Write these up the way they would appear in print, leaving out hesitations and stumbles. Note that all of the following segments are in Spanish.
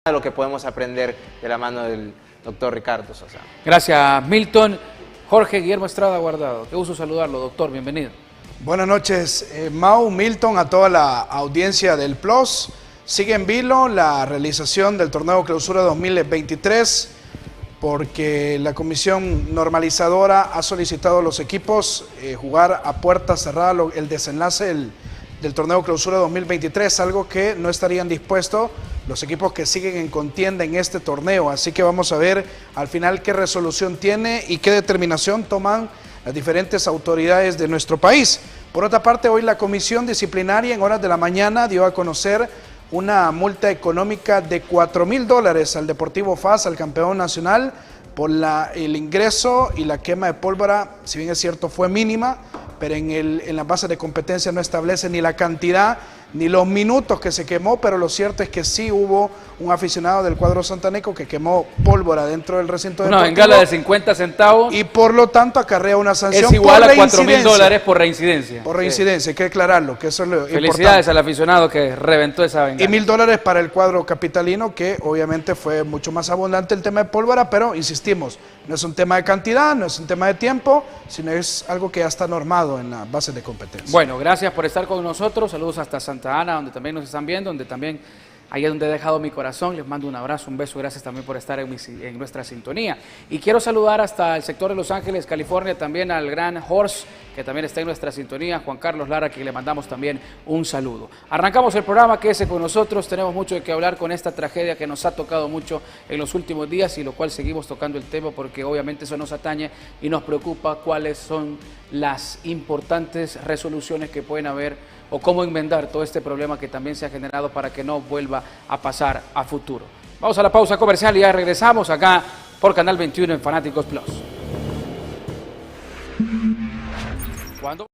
de lo que podemos aprender de la mano del doctor Ricardo Sosa. Gracias, Milton. Jorge Guillermo Estrada Guardado, qué gusto saludarlo, doctor, bienvenido. Buenas noches, Mau, Milton, a toda la audiencia del PLOS. Sigue en vilo la realización del torneo Clausura 2023 porque la comisión normalizadora ha solicitado a los equipos jugar a puerta cerrada el desenlace del torneo Clausura 2023, algo que no estarían dispuestos los equipos que siguen en contienda en este torneo. Así que vamos a ver al final qué resolución tiene y qué determinación toman las diferentes autoridades de nuestro país. Por otra parte, hoy la comisión disciplinaria en horas de la mañana dio a conocer una multa económica de $4,000 al Deportivo FAS, al campeón nacional, por el ingreso y la quema de pólvora. Si bien es cierto fue mínima, pero en la base de competencia no establece ni la cantidad ni los minutos que se quemó, pero lo cierto es que sí hubo un aficionado del cuadro santaneco que quemó pólvora dentro del recinto deportivo. Una bengala de 50 centavos. Y por lo tanto acarrea una sanción. Es igual a $4,000 por reincidencia. Por reincidencia, hay que aclararlo, que eso es lo Felicidades importante. al aficionado que reventó esa bengala. Y $1,000 para el cuadro capitalino, que obviamente fue mucho más abundante el tema de pólvora, pero insistimos, no es un tema de cantidad, no es un tema de tiempo, sino es algo que ya está normado en la base de competencia. Bueno, gracias por estar con nosotros. Saludos hasta Santa Ana, donde también nos están viendo, donde también ahí es donde he dejado mi corazón. Les mando un abrazo, un beso. Gracias también por estar en nuestra sintonía. Y quiero saludar hasta el sector de Los Ángeles, California, también al gran Horst, que también está en nuestra sintonía, Juan Carlos Lara, que le mandamos también un saludo. Arrancamos el programa, quédese con nosotros. Tenemos mucho de qué hablar con esta tragedia que nos ha tocado mucho en los últimos días y lo cual seguimos tocando el tema porque obviamente eso nos atañe y nos preocupa cuáles son las importantes resoluciones que pueden haber o cómo enmendar todo este problema que también se ha generado para que no vuelva a pasar a futuro. Vamos a la pausa comercial y ya regresamos acá por Canal 21 en Fanáticos Plus. ¿Cuándo?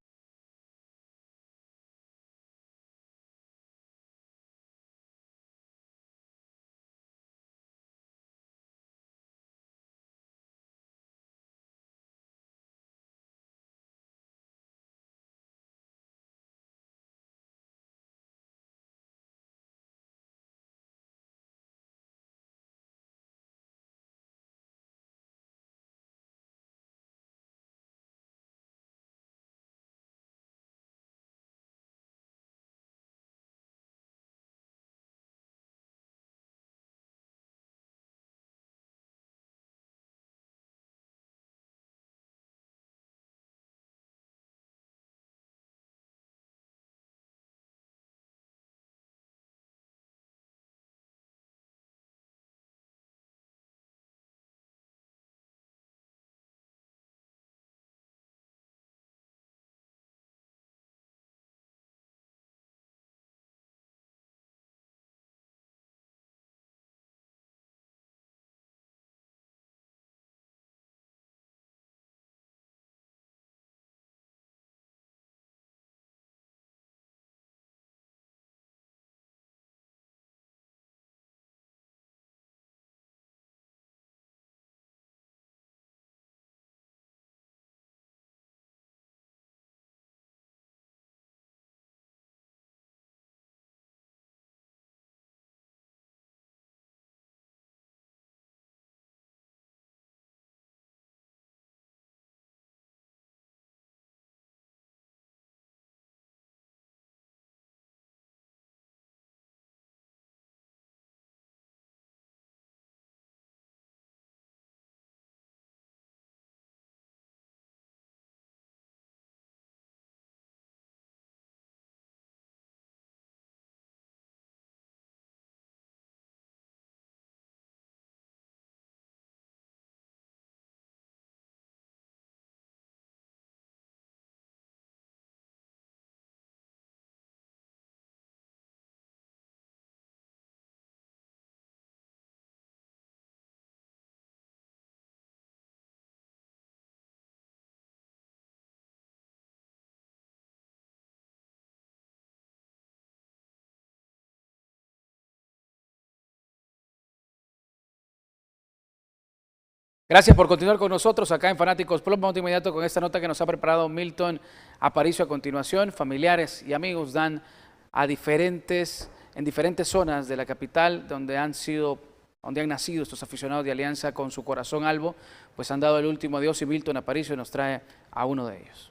Gracias por continuar con nosotros acá en Fanáticos Plus. Vamos de inmediato con esta nota que nos ha preparado Milton Aparicio a continuación. Familiares y amigos dan a diferentes en diferentes zonas de la capital donde han nacido estos aficionados de Alianza con su corazón albo, pues han dado el último adiós y Milton Aparicio nos trae a uno de ellos.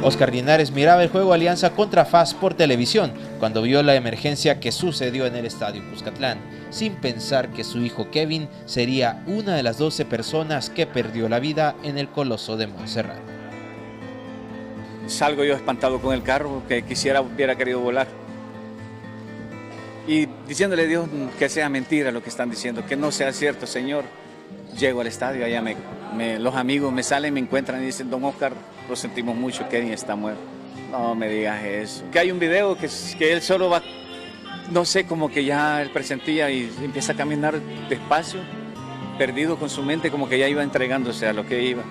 Oscar Linares miraba el juego Alianza contra FAS por televisión cuando vio la emergencia que sucedió en el estadio Cuscatlán, sin pensar que su hijo Kevin sería una de las 12 personas que perdió la vida en el Coloso de Montserrat. Salgo yo espantado con el carro, que hubiera querido volar. Y diciéndole a Dios que sea mentira lo que están diciendo, que no sea cierto, Señor. Llego al estadio, allá los amigos me salen, me encuentran y dicen, don Oscar, lo sentimos mucho, Kevin está muerto. No me digas eso. Que hay un video que él solo va, no sé, como que ya él presentía y empieza a caminar despacio, perdido con su mente, como que ya iba entregándose a lo que iba.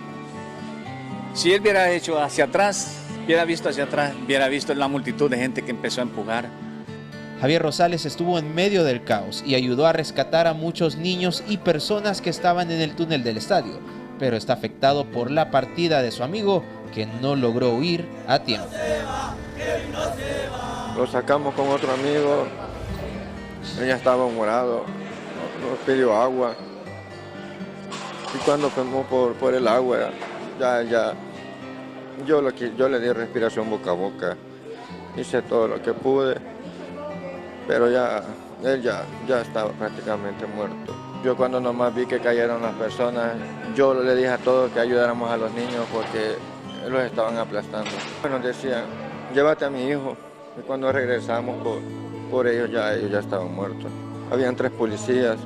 Si él hubiera hecho hacia atrás, hubiera visto hacia atrás, hubiera visto la multitud de gente que empezó a empujar. Javier Rosales estuvo en medio del caos y ayudó a rescatar a muchos niños y personas que estaban en el túnel del estadio, pero está afectado por la partida de su amigo que no logró huir a tiempo. Lo sacamos con otro amigo, ella estaba morado, nos pidió agua y cuando fuimos por el agua, yo le di respiración boca a boca, hice todo lo que pude. Pero él ya estaba prácticamente muerto. Yo cuando nomás vi que cayeron las personas, yo le dije a todos que ayudáramos a los niños porque los estaban aplastando. Nos decían, llévate a mi hijo. Y cuando regresamos por ellos ya estaban muertos. Habían 3 policías,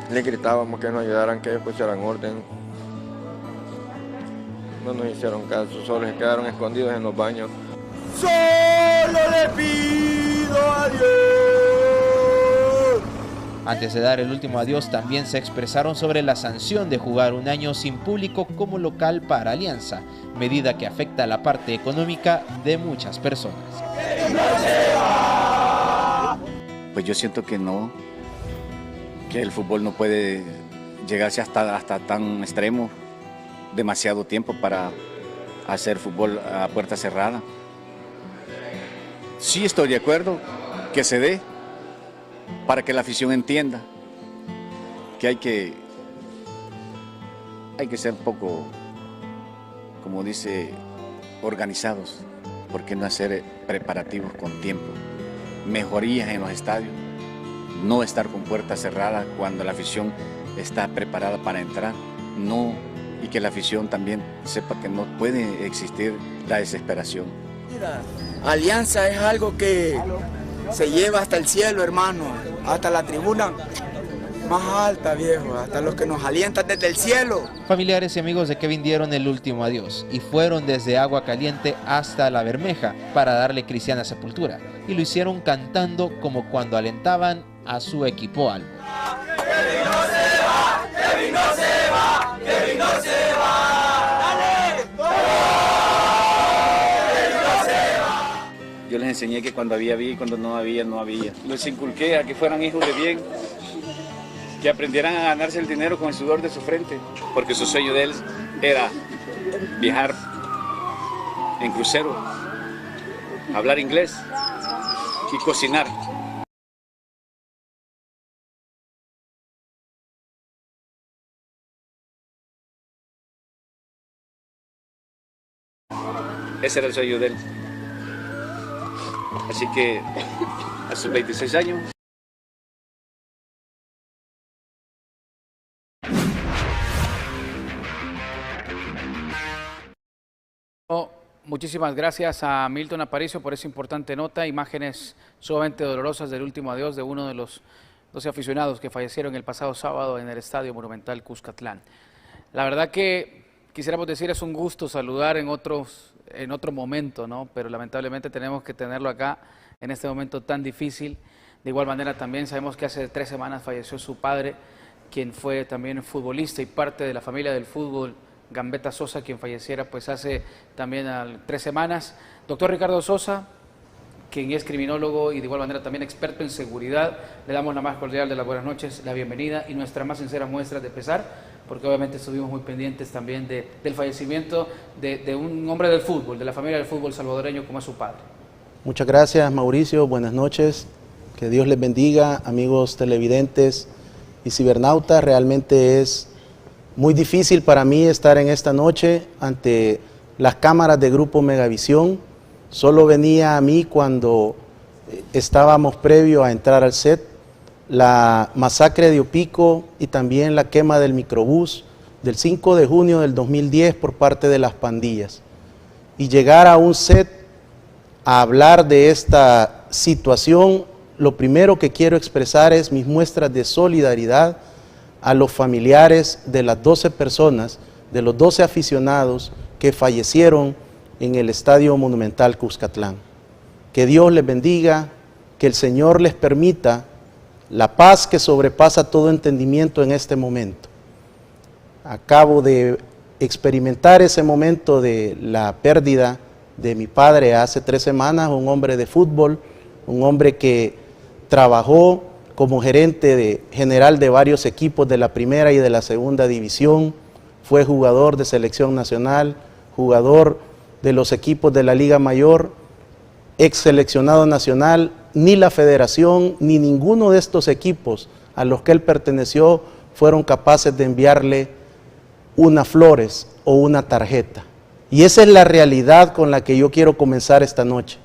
les gritábamos que nos ayudaran, que ellos pusieran orden. No nos hicieron caso, solo se quedaron escondidos en los baños. Solo le pido adiós. Antes de dar el último adiós, también se expresaron sobre la sanción de jugar un año sin público como local para Alianza, medida que afecta la parte económica de muchas personas. Pues yo siento que no, que el fútbol no puede llegarse hasta tan extremo, demasiado tiempo para hacer fútbol a puerta cerrada. Sí estoy de acuerdo que se dé para que la afición entienda que hay que ser un poco, como dice, organizados, porque no hacer preparativos con tiempo, mejorías en los estadios, no estar con puertas cerradas cuando la afición está preparada para entrar, no, y que la afición también sepa que no puede existir la desesperación. Alianza es algo que se lleva hasta el cielo, hermano, hasta la tribuna más alta, viejo, hasta los que nos alientan desde el cielo. Familiares y amigos de Kevin dieron el último adiós y fueron desde Agua Caliente hasta La Bermeja para darle cristiana sepultura, y lo hicieron cantando como cuando alentaban a su equipo albo. ¡Kevin no se va! ¡Kevin no se va! ¡Kevin no se va! ¡Dale! ¡Kevin no se va! Yo les enseñé que cuando había y cuando no había, no había. Les inculqué a que fueran hijos de bien, que aprendieran a ganarse el dinero con el sudor de su frente, porque su sueño de él era viajar en crucero, hablar inglés y cocinar. Ese era el sueño de él. Así que a sus 26 años... Muchísimas gracias a Milton Aparicio por esa importante nota, imágenes sumamente dolorosas del último adiós de uno de los 12 aficionados que fallecieron el pasado sábado en el Estadio Monumental Cuscatlán. La verdad que quisiéramos decir es un gusto saludar en otro momento, ¿no? Pero lamentablemente tenemos que tenerlo acá en este momento tan difícil. De igual manera también sabemos que hace 3 semanas falleció su padre, quien fue también futbolista y parte de la familia del fútbol, Gambetta Sosa, quien falleciera pues hace también 3 semanas. Doctor Ricardo Sosa, quien es criminólogo y de igual manera también experto en seguridad, le damos la más cordial de las buenas noches, la bienvenida y nuestra más sincera muestra de pesar porque obviamente estuvimos muy pendientes también del fallecimiento de un hombre del fútbol, de la familia del fútbol salvadoreño como es su padre. Muchas gracias, Mauricio, buenas noches, que Dios les bendiga, amigos televidentes y cibernautas. Realmente es muy difícil para mí estar en esta noche ante las cámaras de Grupo Megavisión. Solo venía a mí cuando estábamos previo a entrar al set, la masacre de Opico y también la quema del microbús del 5 de junio del 2010 por parte de las pandillas. Y llegar a un set a hablar de esta situación, lo primero que quiero expresar es mis muestras de solidaridad a los familiares de las 12 personas, de los 12 aficionados que fallecieron en el Estadio Monumental Cuscatlán. Que Dios les bendiga, que el Señor les permita la paz que sobrepasa todo entendimiento en este momento. Acabo de experimentar ese momento de la pérdida de mi padre hace 3 semanas, un hombre de fútbol, un hombre que trabajó como gerente general de varios equipos de la primera y de la segunda división, fue jugador de selección nacional, jugador de los equipos de la Liga Mayor, ex seleccionado nacional. Ni la federación ni ninguno de estos equipos a los que él perteneció fueron capaces de enviarle unas flores o una tarjeta. Y esa es la realidad con la que yo quiero comenzar esta noche.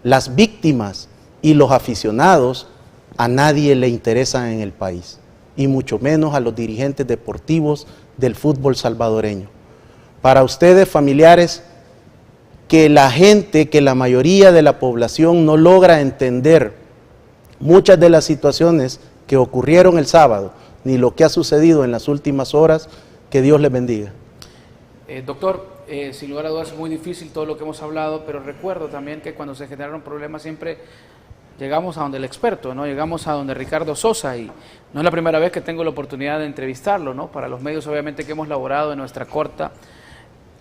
Las víctimas y los aficionados a nadie le interesan en el país, y mucho menos a los dirigentes deportivos del fútbol salvadoreño. Para ustedes, familiares, que la gente, que la mayoría de la población no logra entender muchas de las situaciones que ocurrieron el sábado, ni lo que ha sucedido en las últimas horas, que Dios les bendiga. Doctor, sin lugar a dudas es muy difícil todo lo que hemos hablado, pero recuerdo también que cuando se generaron problemas siempre llegamos a donde el experto, ¿no? Llegamos a donde Ricardo Sosa, y no es la primera vez que tengo la oportunidad de entrevistarlo, ¿no? Para los medios obviamente que hemos laborado en nuestra corta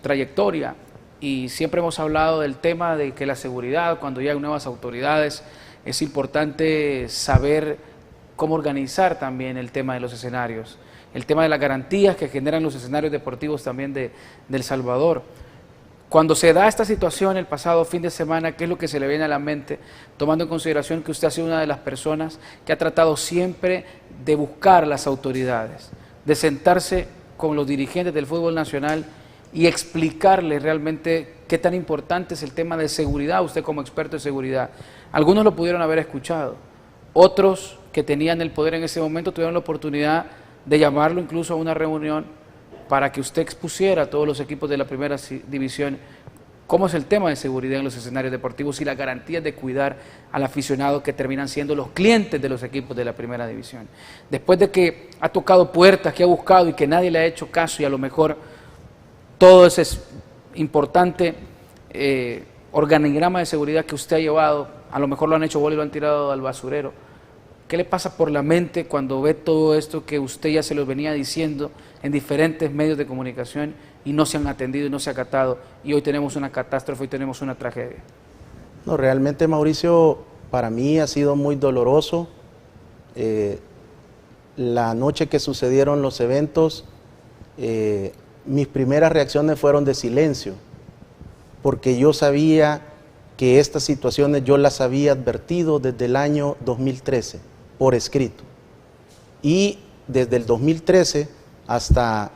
trayectoria, y siempre hemos hablado del tema de que la seguridad, cuando llegan nuevas autoridades, es importante saber cómo organizar también el tema de los escenarios, el tema de las garantías que generan los escenarios deportivos también de El Salvador. Cuando se da esta situación el pasado fin de semana, ¿qué es lo que se le viene a la mente? Tomando en consideración que usted ha sido una de las personas que ha tratado siempre de buscar las autoridades, de sentarse con los dirigentes del fútbol nacional y explicarles realmente qué tan importante es el tema de seguridad, usted como experto de seguridad. Algunos lo pudieron haber escuchado, otros que tenían el poder en ese momento tuvieron la oportunidad de llamarlo incluso a una reunión para que usted expusiera a todos los equipos de la primera división cómo es el tema de seguridad en los escenarios deportivos y las garantías de cuidar al aficionado que terminan siendo los clientes de los equipos de la primera división. Después de que ha tocado puertas, que ha buscado y que nadie le ha hecho caso, y a lo mejor todo ese importante organigrama de seguridad que usted ha llevado, a lo mejor lo han hecho bola y lo han tirado al basurero. ¿Qué le pasa por la mente cuando ve todo esto que usted ya se los venía diciendo en diferentes medios de comunicación y no se han atendido y no se ha acatado, y hoy tenemos una catástrofe y tenemos una tragedia? No, realmente, Mauricio, para mí ha sido muy doloroso. La noche que sucedieron los eventos, mis primeras reacciones fueron de silencio, porque yo sabía que estas situaciones yo las había advertido desde el año 2013, por escrito. Y desde el 2013 hasta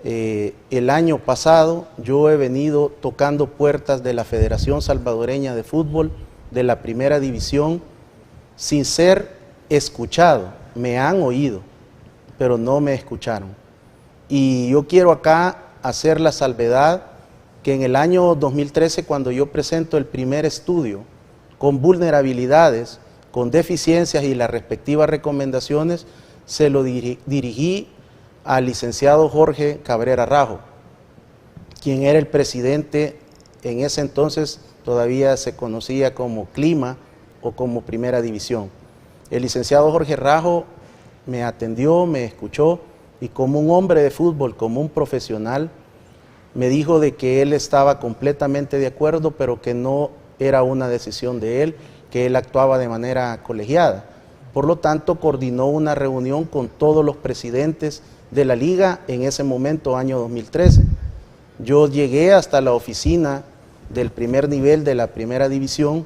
el año pasado, yo he venido tocando puertas de la Federación Salvadoreña de Fútbol, de la primera división, sin ser escuchado. Me han oído, pero no me escucharon. Y yo quiero acá hacer la salvedad que en el año 2013, cuando yo presento el primer estudio con vulnerabilidades, con deficiencias y las respectivas recomendaciones, se lo dirigí al licenciado Jorge Cabrera Rajo, quien era el presidente en ese entonces, todavía se conocía como Clima o como Primera División. El licenciado Jorge Rajo me atendió, me escuchó, y como un hombre de fútbol, como un profesional, me dijo de que él estaba completamente de acuerdo, pero que no era una decisión de él, que él actuaba de manera colegiada. Por lo tanto, coordinó una reunión con todos los presidentes de la liga en ese momento, año 2013. Yo llegué hasta la oficina del primer nivel de la primera división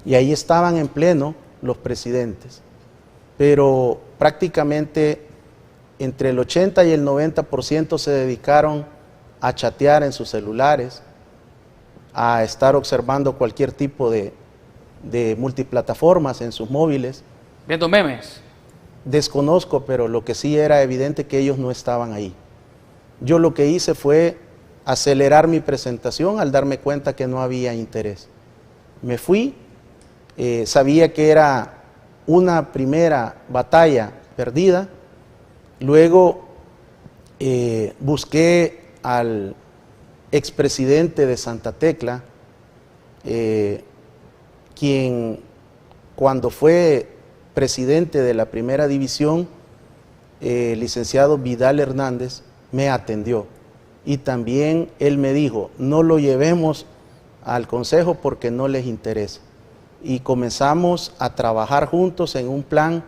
y ahí estaban en pleno los presidentes, pero prácticamente entre el 80 y el 90% se dedicaron a chatear en sus celulares, a estar observando cualquier tipo de multiplataformas en sus móviles. Viendo memes. Desconozco, pero lo que sí era evidente que ellos no estaban ahí. Yo lo que hice fue acelerar mi presentación al darme cuenta que no había interés. Me fui, sabía que era una primera batalla perdida, luego busqué al expresidente de Santa Tecla, quien cuando fue presidente de la primera división, licenciado Vidal Hernández, me atendió y también él me dijo, no lo llevemos al consejo porque no les interesa. Y comenzamos a trabajar juntos en un plan.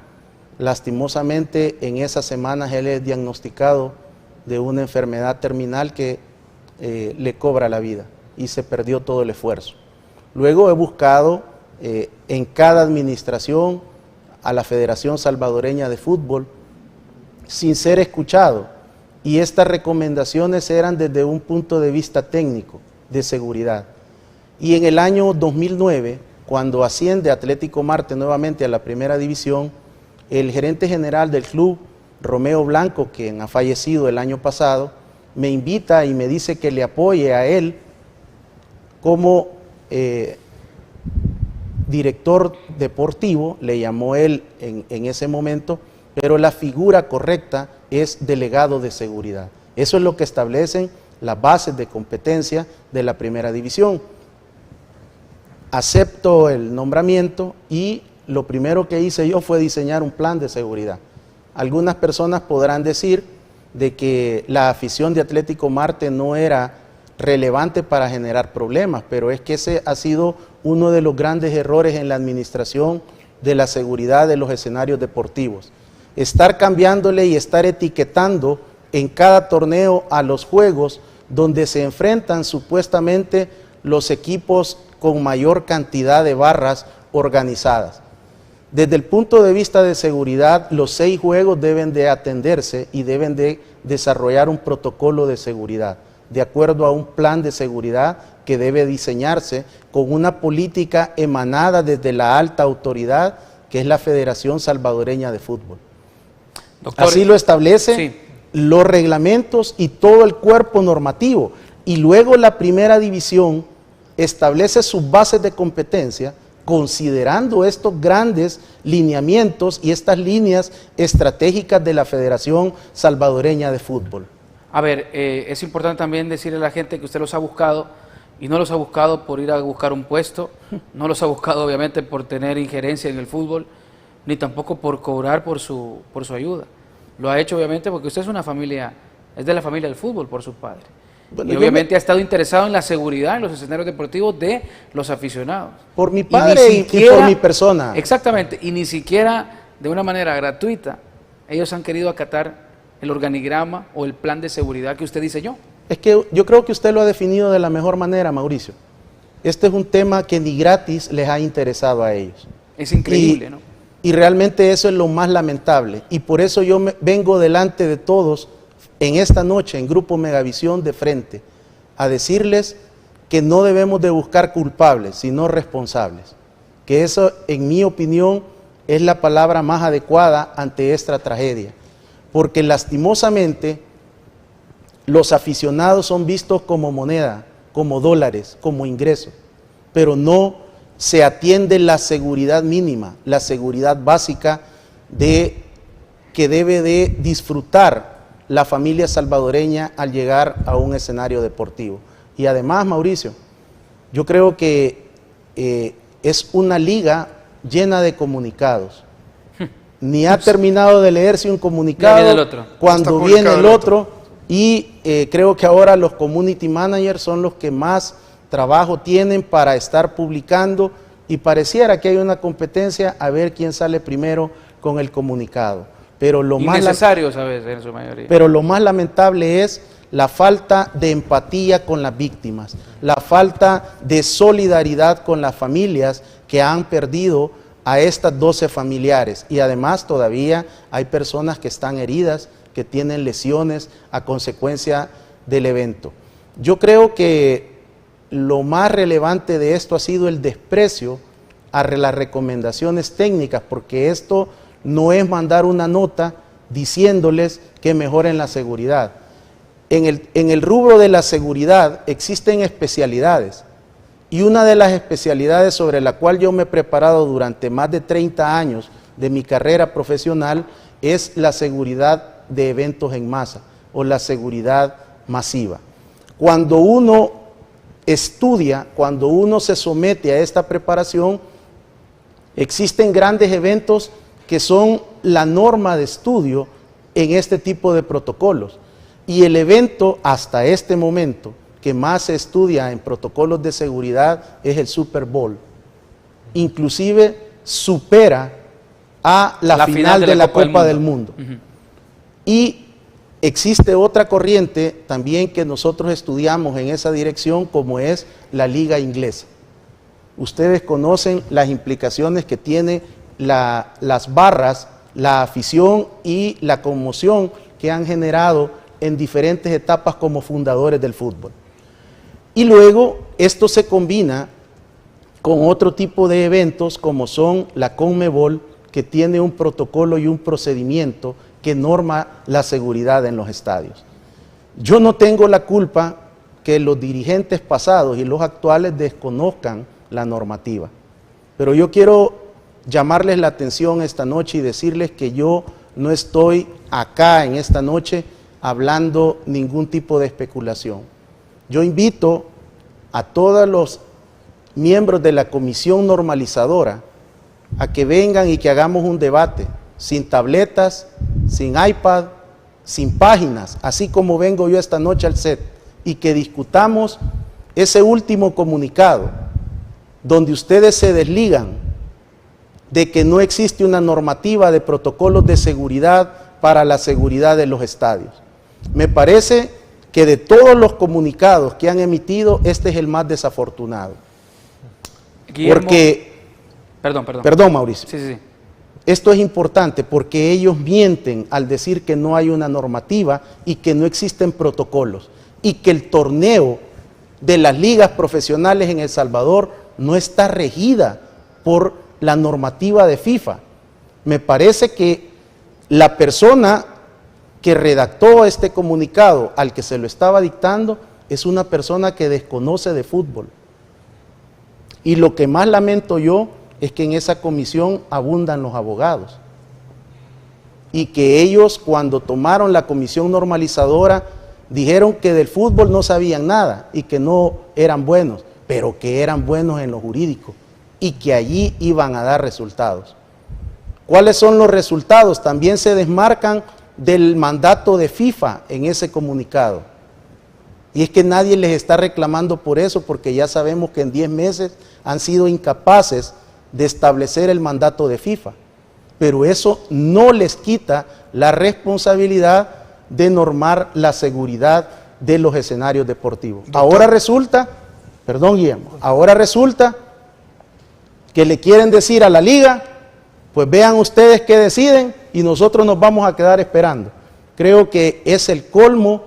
Lastimosamente en esas semanas él es diagnosticado de una enfermedad terminal que le cobra la vida y se perdió todo el esfuerzo. Luego he buscado en cada administración a la Federación Salvadoreña de Fútbol sin ser escuchado, y estas recomendaciones eran desde un punto de vista técnico, de seguridad. Y en el año 2009, cuando asciende Atlético Marte nuevamente a la primera división, el gerente general del club, Romeo Blanco, quien ha fallecido el año pasado, me invita y me dice que le apoye a él como director deportivo, le llamó él en ese momento, pero la figura correcta es delegado de seguridad. Eso es lo que establecen las bases de competencia de la primera división. Acepto el nombramiento y lo primero que hice yo fue diseñar un plan de seguridad. Algunas personas podrán decir de que la afición de Atlético Marte no era relevante para generar problemas, pero es que ese ha sido uno de los grandes errores en la administración de la seguridad de los escenarios deportivos. Estar cambiándole y estar etiquetando en cada torneo a los juegos donde se enfrentan supuestamente los equipos con mayor cantidad de barras organizadas. Desde el punto de vista de seguridad, los 6 juegos deben de atenderse y deben de desarrollar un protocolo de seguridad, de acuerdo a un plan de seguridad que debe diseñarse con una política emanada desde la alta autoridad, que es la Federación Salvadoreña de Fútbol. Doctor, así lo establecen sí, los reglamentos y todo el cuerpo normativo. Y luego la primera división establece sus bases de competencia considerando estos grandes lineamientos y estas líneas estratégicas de la Federación Salvadoreña de Fútbol. A ver, es importante también decirle a la gente que usted los ha buscado y no los ha buscado por ir a buscar un puesto, no los ha buscado obviamente por tener injerencia en el fútbol, ni tampoco por cobrar por su ayuda. Lo ha hecho obviamente porque usted es una familia, es de la familia del fútbol por su padre. Bueno, y obviamente ha estado interesado en la seguridad en los escenarios deportivos de los aficionados. Por mi padre y por mi persona. Exactamente, y ni siquiera de una manera gratuita ellos han querido acatar el organigrama o el plan de seguridad que usted diseñó. Es que yo creo que usted lo ha definido de la mejor manera, Mauricio. Este es un tema que ni gratis les ha interesado a ellos. Es increíble, ¿no? Y realmente eso es lo más lamentable. Y por eso yo vengo delante de todos en esta noche, en Grupo Megavisión, de frente, a decirles que no debemos de buscar culpables, sino responsables. Que eso, en mi opinión, es la palabra más adecuada ante esta tragedia. Porque lastimosamente los aficionados son vistos como moneda, como dólares, como ingresos, pero no se atiende la seguridad mínima, la seguridad básica que debe de disfrutar la familia salvadoreña al llegar a un escenario deportivo. Y además, Mauricio, yo creo que es una liga llena de comunicados. Ni ha terminado de leerse un comunicado cuando viene el otro, y creo que ahora los community managers son los que más trabajo tienen para estar publicando, y pareciera que hay una competencia a ver quién sale primero con el comunicado. pero lo innecesarios a veces en su mayoría. Pero lo más lamentable es la falta de empatía con las víctimas, la falta de solidaridad con las familias que han perdido a estas 12 familiares, y además todavía hay personas que están heridas, que tienen lesiones a consecuencia del evento. Yo creo que lo más relevante de esto ha sido el desprecio a las recomendaciones técnicas, porque esto no es mandar una nota diciéndoles que mejoren la seguridad. En el rubro de la seguridad existen especialidades, y una de las especialidades sobre la cual yo me he preparado durante más de 30 años de mi carrera profesional es la seguridad de eventos en masa o la seguridad masiva. Cuando uno estudia, cuando uno se somete a esta preparación, existen grandes eventos que son la norma de estudio en este tipo de protocolos. Y el evento hasta este momento que más se estudia en protocolos de seguridad es el Super Bowl. Inclusive supera a la final de la Copa del Mundo. Y existe otra corriente también que nosotros estudiamos en esa dirección, como es la Liga Inglesa. Ustedes conocen las implicaciones que tiene las barras, la afición y la conmoción que han generado en diferentes etapas como fundadores del fútbol. Y luego esto se combina con otro tipo de eventos como son la CONMEBOL, que tiene un protocolo y un procedimiento que norma la seguridad en los estadios. Yo no tengo la culpa que los dirigentes pasados y los actuales desconozcan la normativa, pero yo quiero llamarles la atención esta noche y decirles que yo no estoy acá en esta noche hablando ningún tipo de especulación. Yo invito a todos los miembros de la comisión normalizadora a que vengan y que hagamos un debate sin tabletas, sin iPad, sin páginas, así como vengo yo esta noche al set, y que discutamos ese último comunicado donde ustedes se desligan de que no existe una normativa de protocolos de seguridad para la seguridad de los estadios. Me parece que de todos los comunicados que han emitido, este es el más desafortunado. Guillermo, porque, perdón Mauricio, sí. Esto es importante porque ellos mienten al decir que no hay una normativa y que no existen protocolos, y que el torneo de las ligas profesionales en El Salvador no está regida por la normativa de FIFA. Me parece que la persona que redactó este comunicado al que se lo estaba dictando es una persona que desconoce de fútbol. Y lo que más lamento yo es que en esa comisión abundan los abogados, y que ellos, cuando tomaron la comisión normalizadora, dijeron que del fútbol no sabían nada y que no eran buenos, pero que eran buenos en lo jurídico y que allí iban a dar resultados. ¿Cuáles son los resultados? También se desmarcan del mandato de FIFA en ese comunicado. Y es que nadie les está reclamando por eso, porque ya sabemos que en 10 meses han sido incapaces de establecer el mandato de FIFA. Pero eso no les quita la responsabilidad de normar la seguridad de los escenarios deportivos. Ahora resulta, perdón Guillermo, ahora resulta que le quieren decir a la liga, pues vean ustedes qué deciden y nosotros nos vamos a quedar esperando. Creo que es el colmo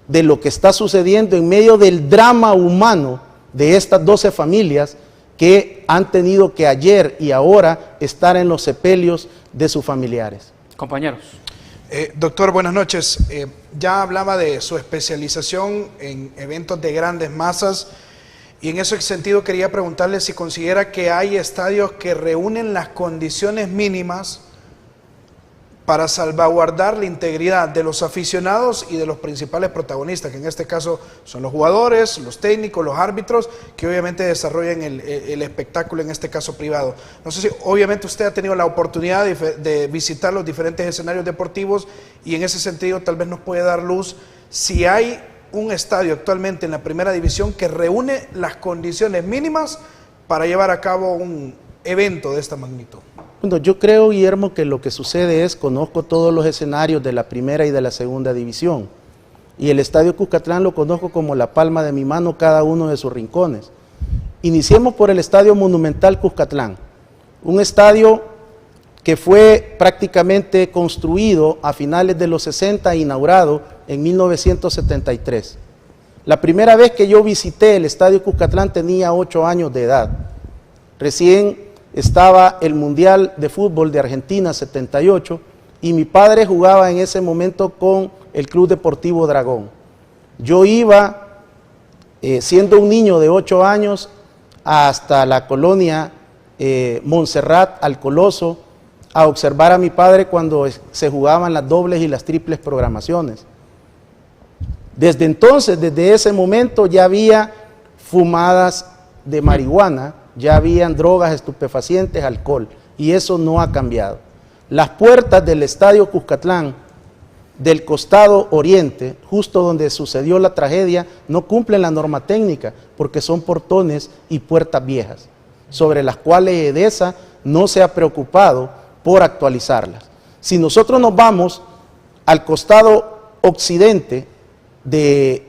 de lo que está sucediendo en medio del drama humano de estas 12 familias que han tenido que ayer y ahora estar en los sepelios de sus familiares. Compañeros. Doctor, buenas noches. Ya hablaba de su especialización en eventos de grandes masas, y en ese sentido quería preguntarle si considera que hay estadios que reúnen las condiciones mínimas para salvaguardar la integridad de los aficionados y de los principales protagonistas, que en este caso son los jugadores, los técnicos, los árbitros, que obviamente desarrollan el espectáculo, en este caso privado. No sé si obviamente usted ha tenido la oportunidad de visitar los diferentes escenarios deportivos, y en ese sentido tal vez nos puede dar luz si hay un estadio actualmente en la primera división que reúne las condiciones mínimas para llevar a cabo un evento de esta magnitud. Bueno, yo creo, Guillermo, que lo que sucede es, conozco todos los escenarios de la primera y de la segunda división. Y el Estadio Cuscatlán lo conozco como la palma de mi mano, cada uno de sus rincones. Iniciemos por el Estadio Monumental Cuscatlán, un estadio que fue prácticamente construido a finales de los 60 e inaugurado en 1973. La primera vez que yo visité el Estadio Cuscatlán tenía 8 años de edad. Recién estaba el Mundial de Fútbol de Argentina 78 y mi padre jugaba en ese momento con el Club Deportivo Dragón. Yo iba, siendo un niño de 8 años, hasta la colonia Montserrat, al Coloso, a observar a mi padre cuando se jugaban las dobles y las triples programaciones. Desde entonces, desde ese momento, ya había fumadas de marihuana, ya habían drogas estupefacientes, alcohol, y eso no ha cambiado. Las puertas del Estadio Cuscatlán, del costado oriente, justo donde sucedió la tragedia, no cumplen la norma técnica, porque son portones y puertas viejas, sobre las cuales EDESA no se ha preocupado por actualizarlas. Si nosotros nos vamos al costado occidente de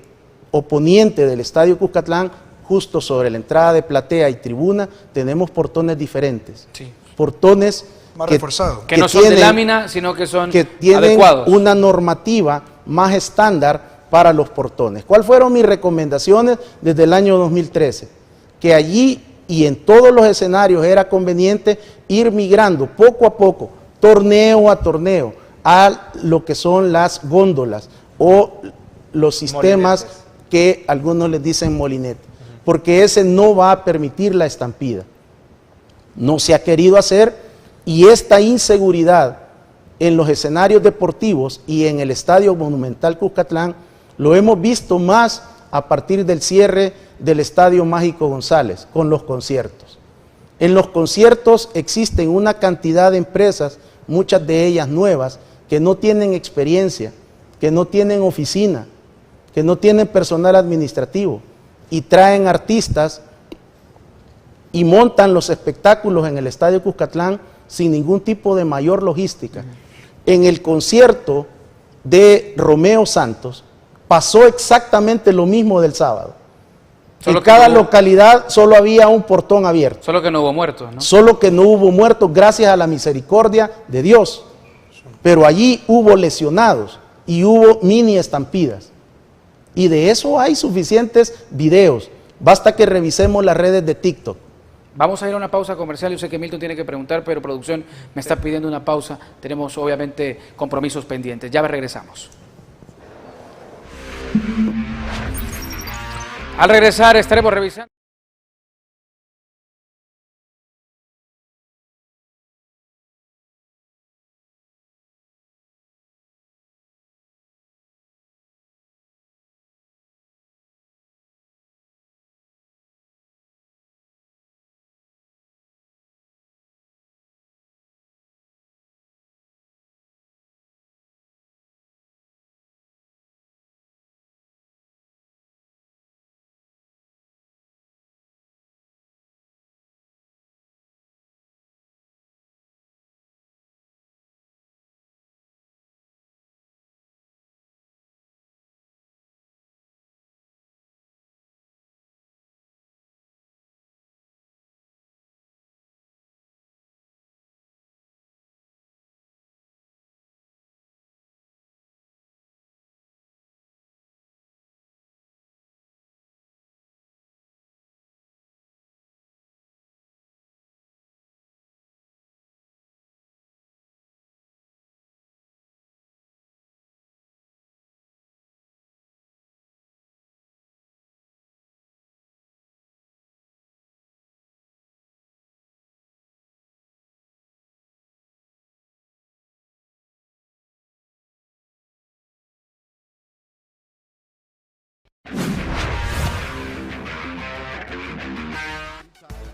oponiente del Estadio Cuscatlán, justo sobre la entrada de platea y tribuna, tenemos portones diferentes. Sí. Portones más reforzados. Que no son de lámina, sino que son tienen una normativa más estándar para los portones. ¿Cuáles fueron mis recomendaciones desde el año 2013? Que allí y en todos los escenarios era conveniente ir migrando poco a poco, torneo a torneo, a lo que son las góndolas o los sistemas molinetes, que algunos les dicen molinete, porque ese no va a permitir la estampida. No se ha querido hacer, y esta inseguridad en los escenarios deportivos y en el Estadio Monumental Cuscatlán lo hemos visto más a partir del cierre del Estadio Mágico González con los conciertos. En los conciertos existen una cantidad de empresas, muchas de ellas nuevas, que no tienen experiencia, que no tienen oficina, que no tienen personal administrativo, y traen artistas y montan los espectáculos en el Estadio Cuscatlán sin ningún tipo de mayor logística. En el concierto de Romeo Santos pasó exactamente lo mismo del sábado. En cada localidad solo había un portón abierto. Solo que no hubo muertos, ¿no? Solo que no hubo muertos gracias a la misericordia de Dios. Pero allí hubo lesionados y hubo mini estampidas. Y de eso hay suficientes videos. Basta que revisemos las redes de TikTok. Vamos a ir a una pausa comercial. Yo sé que Milton tiene que preguntar, pero producción me está pidiendo una pausa. Tenemos obviamente compromisos pendientes. Ya regresamos. Al regresar estaremos revisando.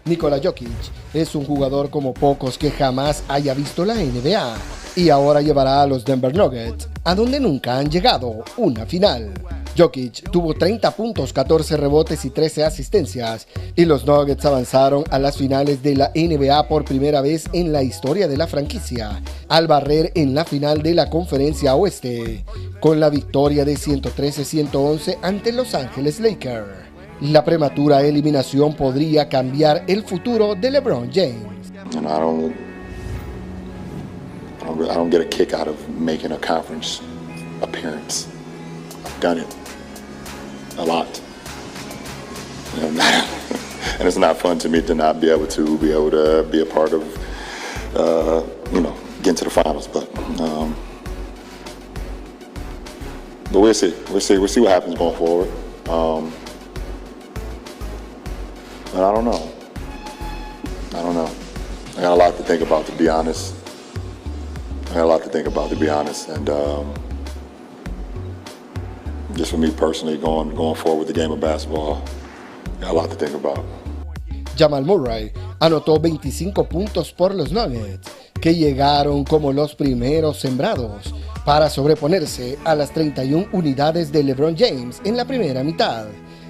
Nikola Jokic es un jugador como pocos que jamás haya visto la NBA y ahora llevará a los Denver Nuggets a donde nunca han llegado, una final. Jokic tuvo 30 puntos, 14 rebotes y 13 asistencias, y los Nuggets avanzaron a las finales de la NBA por primera vez en la historia de la franquicia, al barrer en la final de la Conferencia Oeste, con la victoria de 113-111 ante Los Ángeles Lakers. La prematura eliminación podría cambiar el futuro de LeBron James. I don't get a kick out of making a conference appearance. I've done it a lot. And it's not fun to me to not be able to be a part of, getting to the finals. But we'll see. We'll see what happens going forward. But I don't know. I got a lot to think about, to be honest. And just for me personally, going forward with the game of basketball, got a lot to think about. Jamal Murray anotó 25 puntos por los Nuggets, que llegaron como los primeros sembrados para sobreponerse a las 31 unidades de LeBron James en la primera mitad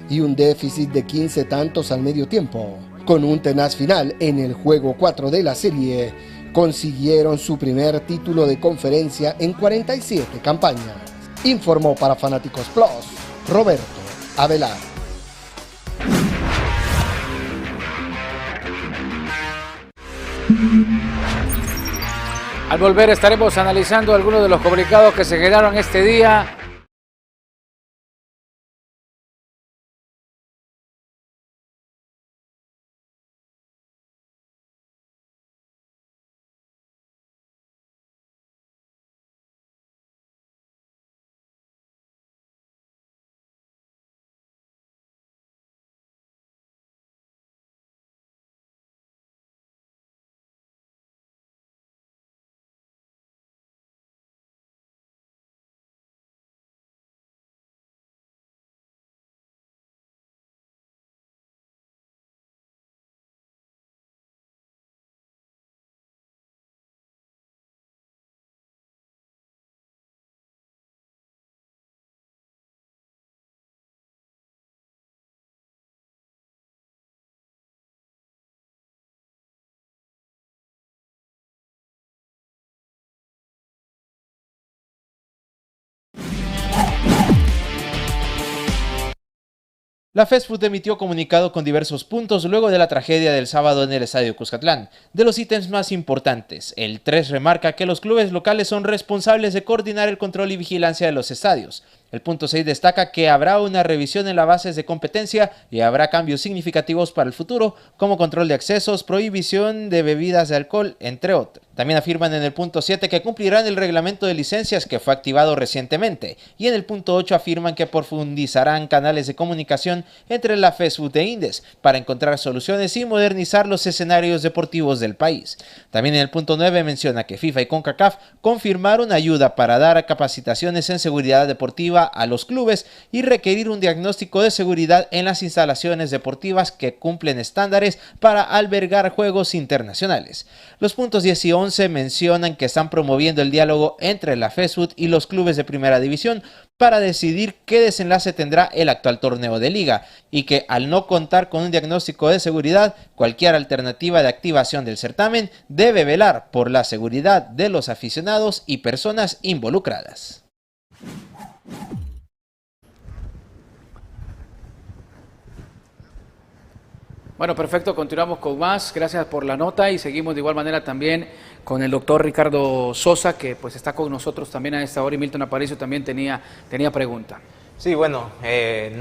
y un déficit de 15 tantos al medio tiempo. Con un tenaz final en el juego 4 de la serie, consiguieron su primer título de conferencia en 47 campañas. Informó para Fanáticos Plus, Roberto Avelar. Al volver estaremos analizando algunos de los comunicados que se generaron este día. La FESFUT emitió comunicado con diversos puntos luego de la tragedia del sábado en el Estadio Cuscatlán. De los ítems más importantes, el 3 remarca que los clubes locales son responsables de coordinar el control y vigilancia de los estadios. El punto 6 destaca que habrá una revisión en las bases de competencia y habrá cambios significativos para el futuro, como control de accesos, prohibición de bebidas de alcohol, entre otros. También afirman en el punto 7 que cumplirán el reglamento de licencias que fue activado recientemente, y en el punto 8 afirman que profundizarán canales de comunicación entre la FESFUT e INDES para encontrar soluciones y modernizar los escenarios deportivos del país. También en el punto 9 menciona que FIFA y CONCACAF confirmaron ayuda para dar capacitaciones en seguridad deportiva a los clubes y requerir un diagnóstico de seguridad en las instalaciones deportivas que cumplen estándares para albergar juegos internacionales. Los puntos 10 y 11 mencionan que están promoviendo el diálogo entre la FESFUT y los clubes de primera división para decidir qué desenlace tendrá el actual torneo de liga y que al no contar con un diagnóstico de seguridad, cualquier alternativa de activación del certamen debe velar por la seguridad de los aficionados y personas involucradas. Bueno, perfecto, continuamos con más. Gracias por la nota y seguimos de igual manera también con el doctor Ricardo Sosa, que pues está con nosotros también a esta hora, y Milton Aparicio también tenía pregunta. Sí, bueno, no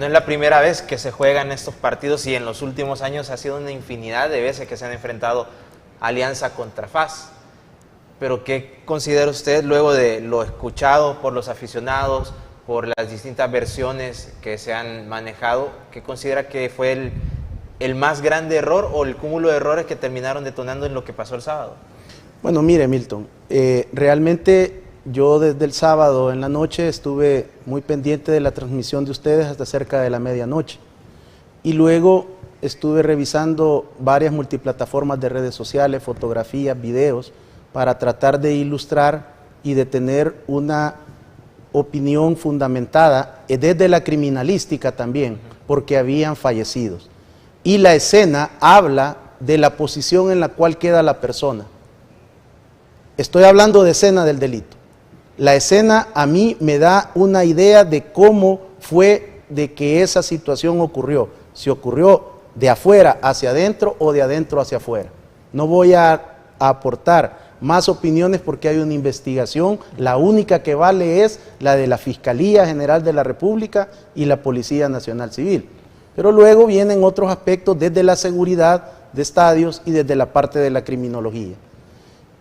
es la primera vez que se juegan estos partidos y en los últimos años ha sido una infinidad de veces que se han enfrentado Alianza contra FAS. Pero ¿qué considera usted luego de lo escuchado por los aficionados, por las distintas versiones que se han manejado? ¿Qué considera que fue el más grande error o el cúmulo de errores que terminaron detonando en lo que pasó el sábado? Bueno, mire, Milton, realmente yo desde el sábado en la noche estuve muy pendiente de la transmisión de ustedes hasta cerca de la medianoche. Y luego estuve revisando varias multiplataformas de redes sociales, fotografías, videos, para tratar de ilustrar y de tener una opinión fundamentada desde la criminalística también, porque habían fallecidos. Y la escena habla de la posición en la cual queda la persona. Estoy hablando de escena del delito. La escena a mí me da una idea de cómo fue de que esa situación ocurrió. Si ocurrió de afuera hacia adentro o de adentro hacia afuera. No voy a aportar más opiniones porque hay una investigación. La única que vale es la de la Fiscalía General de la República y la Policía Nacional Civil. Pero luego vienen otros aspectos desde la seguridad de estadios y desde la parte de la criminología.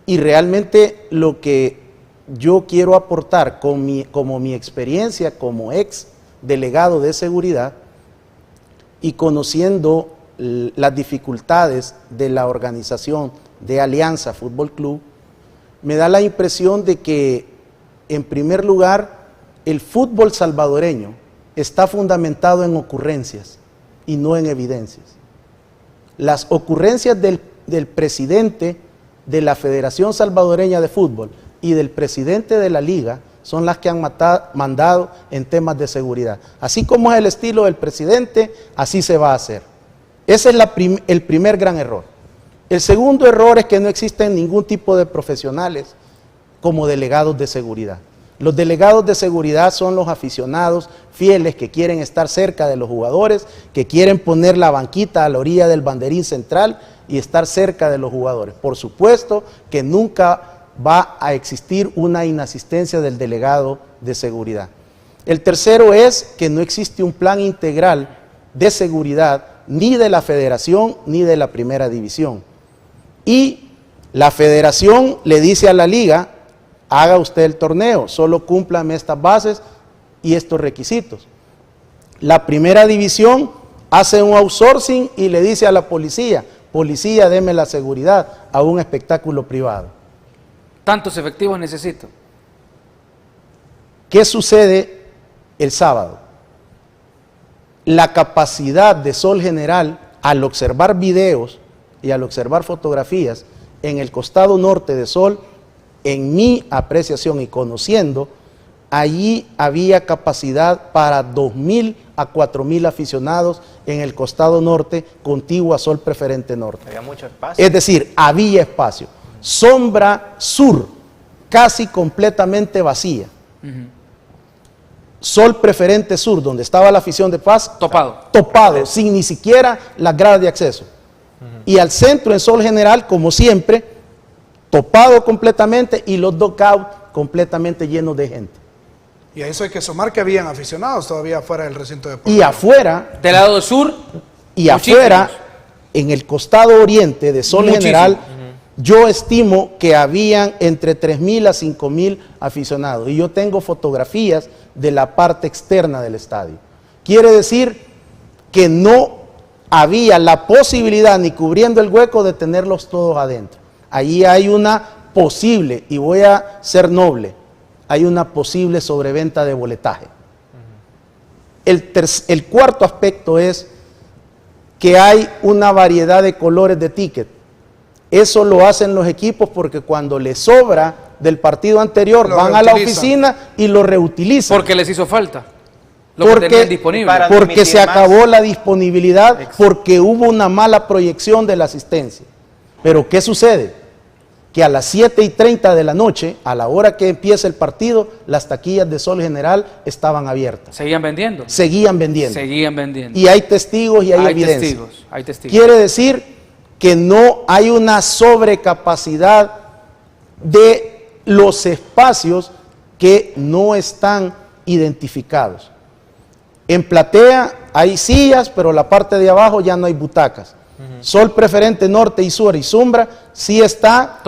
Y realmente lo que yo quiero aportar como mi experiencia como ex delegado de seguridad y conociendo las dificultades de la organización de Alianza Fútbol Club, me da la impresión de que, en primer lugar, el fútbol salvadoreño está fundamentado en ocurrencias y no en evidencias. Las ocurrencias del presidente de la Federación Salvadoreña de Fútbol y del presidente de la Liga son las que han mandado en temas de seguridad. Así como es el estilo del presidente, así se va a hacer. Ese es el primer gran error. El segundo error es que no existen ningún tipo de profesionales como delegados de seguridad. Los delegados de seguridad son los aficionados fieles que quieren estar cerca de los jugadores, que quieren poner la banquita a la orilla del banderín central y estar cerca de los jugadores. Por supuesto que nunca va a existir una inasistencia del delegado de seguridad. El tercero es que no existe un plan integral de seguridad ni de la federación ni de la primera división. Y la federación le dice a la liga, haga usted el torneo, solo cúmplame estas bases y estos requisitos. La primera división hace un outsourcing y le dice a la policía, policía, deme la seguridad a un espectáculo privado. ¿Tantos efectivos necesito? ¿Qué sucede el sábado? La capacidad de Sol General, al observar videos y al observar fotografías en el costado norte de Sol, en mi apreciación y conociendo, allí había capacidad para 2.000 a 4.000 aficionados en el costado norte, contiguo a Sol Preferente Norte. Había mucho espacio. Es decir, había espacio. Sombra Sur, casi completamente vacía. Sol Preferente Sur, donde estaba la afición de Paz, topado, sin ni siquiera las gradas de acceso. Y al centro, en Sol General, como siempre, topado completamente y los dugouts completamente llenos de gente. Y a eso hay que sumar que habían aficionados todavía afuera del recinto deportivo. Y afuera, del lado sur, y afuera, en el costado oriente de Sol General, yo estimo que habían entre 3.000 a 5.000 aficionados. Y yo tengo fotografías de la parte externa del estadio. Quiere decir que no había la posibilidad, ni cubriendo el hueco, de tenerlos todos adentro. Allí hay una posible, y voy a ser noble, hay una posible sobreventa de boletaje. El cuarto aspecto es que hay una variedad de colores de ticket. Eso lo hacen los equipos porque cuando les sobra del partido anterior van a la oficina y lo reutilizan. Porque les hizo falta. Porque se acabó la disponibilidad, porque hubo una mala proyección de la asistencia. Pero ¿qué sucede? Que a las 7:30 de la noche, a la hora que empieza el partido, las taquillas de Sol General estaban abiertas. ¿Seguían vendiendo? Seguían vendiendo. Seguían vendiendo. Y hay testigos y hay evidencia. Hay testigos. Quiere decir que no hay una sobrecapacidad de los espacios que no están identificados. En platea hay sillas, pero la parte de abajo ya no hay butacas. Sol Preferente Norte y Sur y Sombra sí está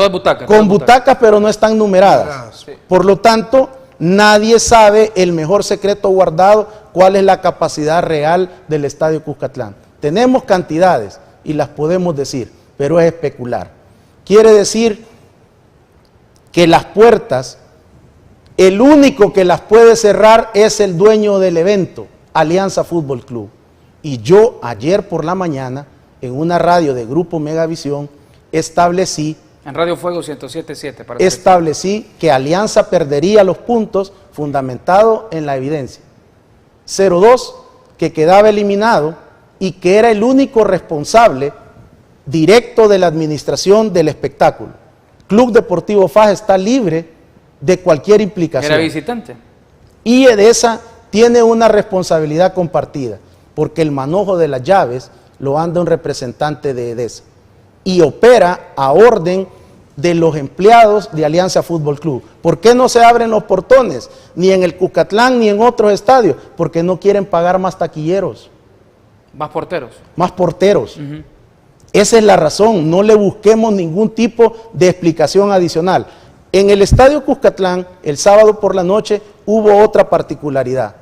con butacas, pero no están numeradas. Por lo tanto, nadie sabe el mejor secreto guardado, cuál es la capacidad real del Estadio Cuscatlán. Tenemos cantidades y las podemos decir, pero es especular. Quiere decir que las puertas, el único que las puede cerrar es el dueño del evento, Alianza Fútbol Club. Y yo ayer por la mañana, en una radio de Grupo Megavisión, establecí En Radio Fuego 107.7. establecí que Alianza perdería los puntos fundamentado en la evidencia. 0-2, que quedaba eliminado y que era el único responsable directo de la administración del espectáculo. Club Deportivo FAS está libre de cualquier implicación. Era visitante. Y EDESA tiene una responsabilidad compartida, porque el manojo de las llaves lo anda un representante de EDESA y opera a orden de los empleados de Alianza Fútbol Club. ¿Por qué no se abren los portones? Ni en el Cuscatlán ni en otros estadios, porque no quieren pagar más taquilleros. Más porteros. Más porteros. Esa es la razón, no le busquemos ningún tipo de explicación adicional. En el estadio Cuscatlán, el sábado por la noche, hubo otra particularidad.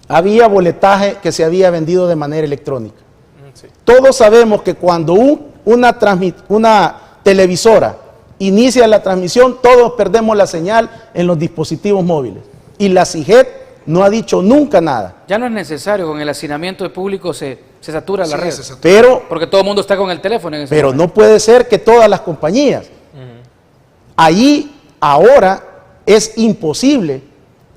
Había boletaje que se había vendido de manera electrónica. Sí. Todos sabemos que cuando una televisora inicia la transmisión, todos perdemos la señal en los dispositivos móviles. Y la CIGET no ha dicho nunca nada. Ya no es necesario, con el hacinamiento de público se satura la red. Pero, porque todo el mundo está con el teléfono en ese pero momento. no puede ser que todas las compañías. Allí ahora es imposible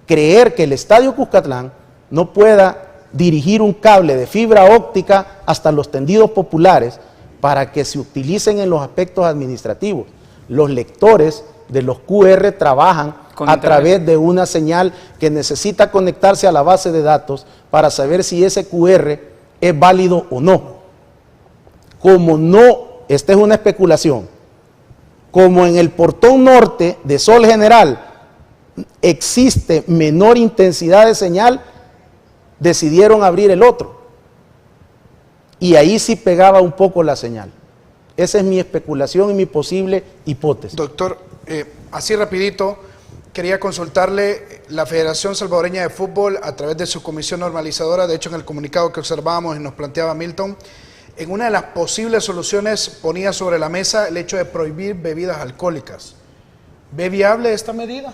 creer que el estadio Cuscatlán no pueda dirigir un cable de fibra óptica hasta los tendidos populares para que se utilicen en los aspectos administrativos. Los lectores de los QR trabajan a través de una señal que necesita conectarse a la base de datos para saber si ese QR es válido o no. Como no, esta es una especulación, como en el portón norte de Sol General existe menor intensidad de señal, decidieron abrir el otro. Y ahí sí pegaba un poco la señal. Esa es mi especulación y mi posible hipótesis. Doctor, así rapidito, quería consultarle la Federación Salvadoreña de Fútbol a través de su comisión normalizadora. De hecho, en el comunicado que observábamos y nos planteaba Milton, en una de las posibles soluciones ponía sobre la mesa el hecho de prohibir bebidas alcohólicas. ¿Ve viable esta medida?